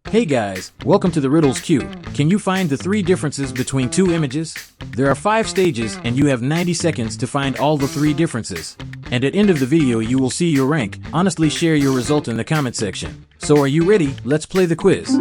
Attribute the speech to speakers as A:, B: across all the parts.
A: Hey guys, welcome to the Riddles Q. Can you find the 3 differences between 2 images? There are 5 stages and you have 90 seconds to find all the 3 differences. And at end of the video you will see your rank. Honestly, share your result in the comment section. So are you ready? Let's play the quiz.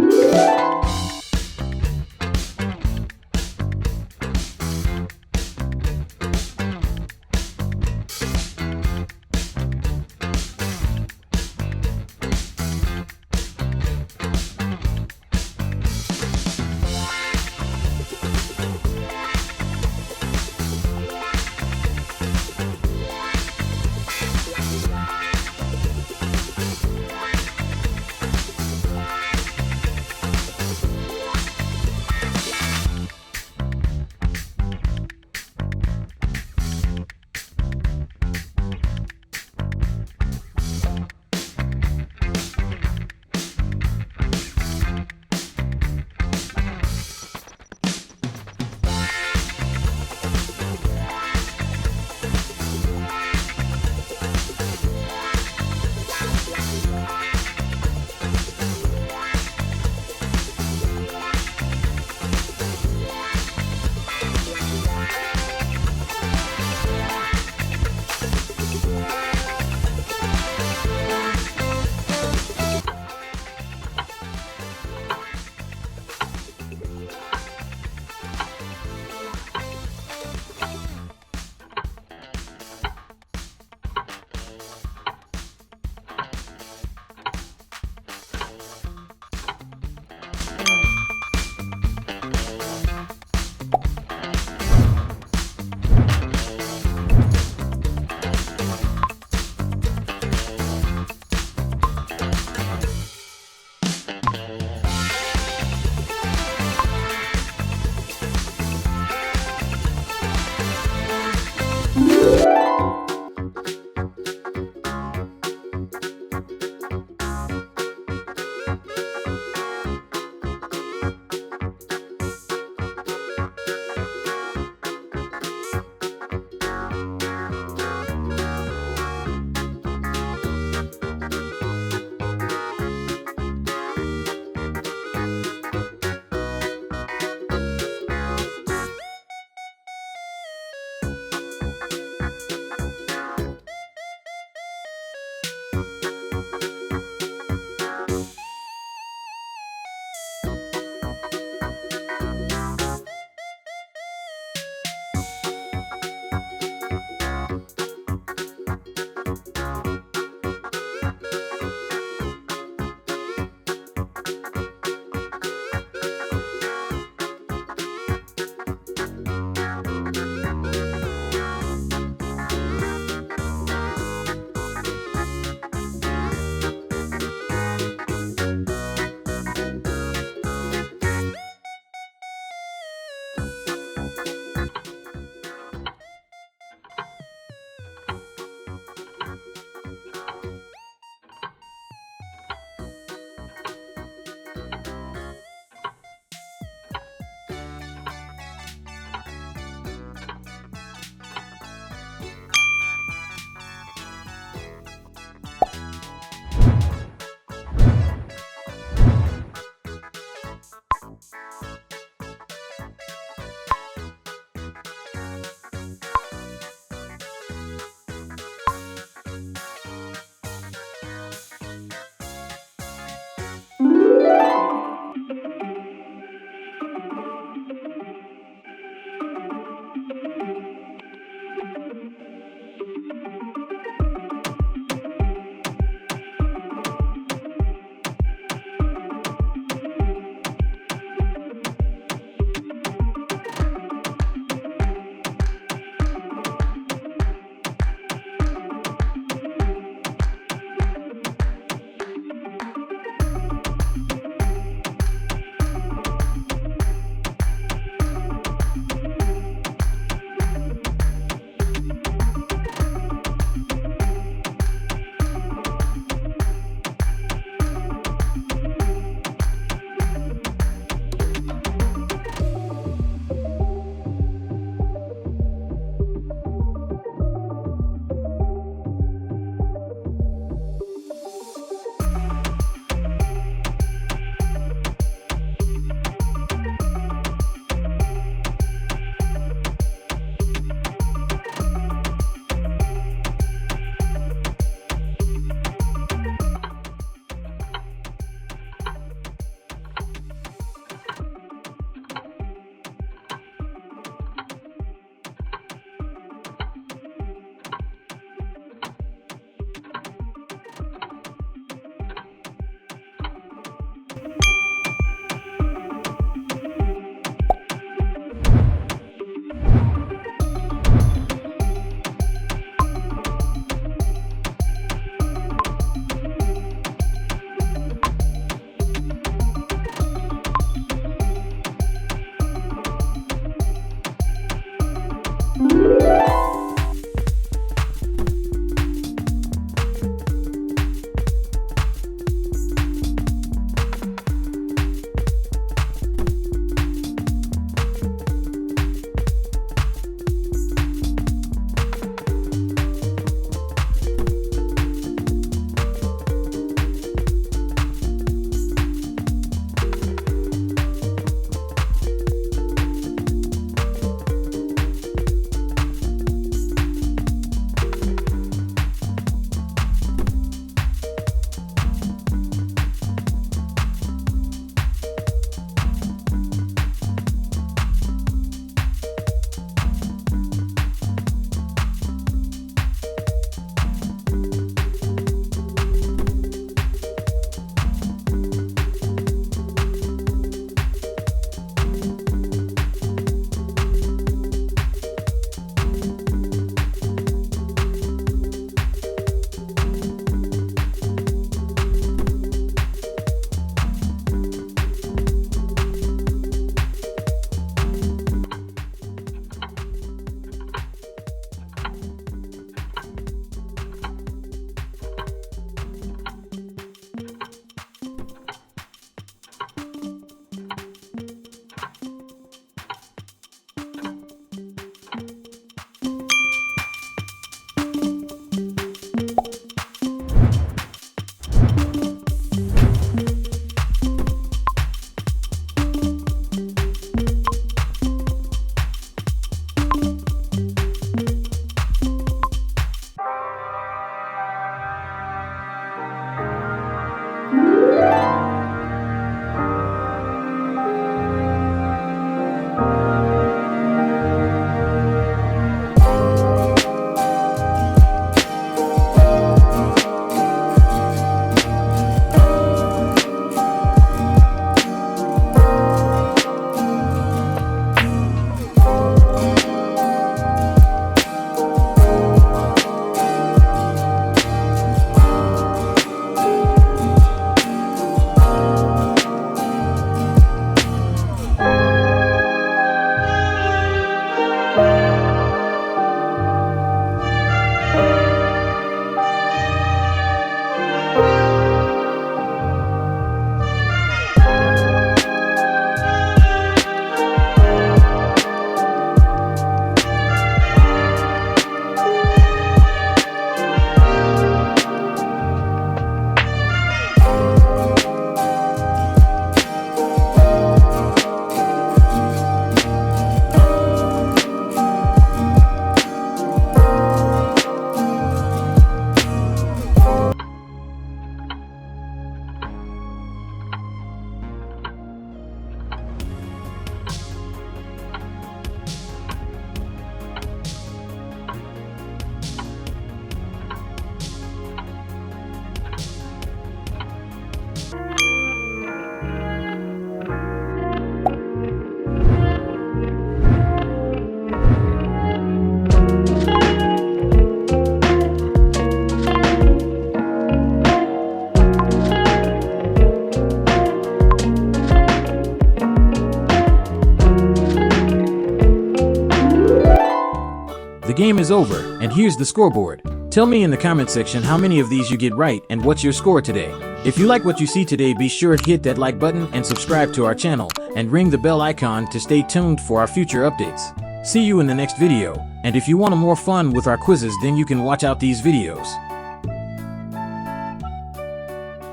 A: game is over, and here's the scoreboard. Tell me in the comment section how many of these you get right and what's your score today. If you like what you see today, be sure to hit that like button and subscribe to our channel, and ring the bell icon to stay tuned for our future updates. See you in the next video, and if you want more fun with our quizzes, then you can watch out these videos.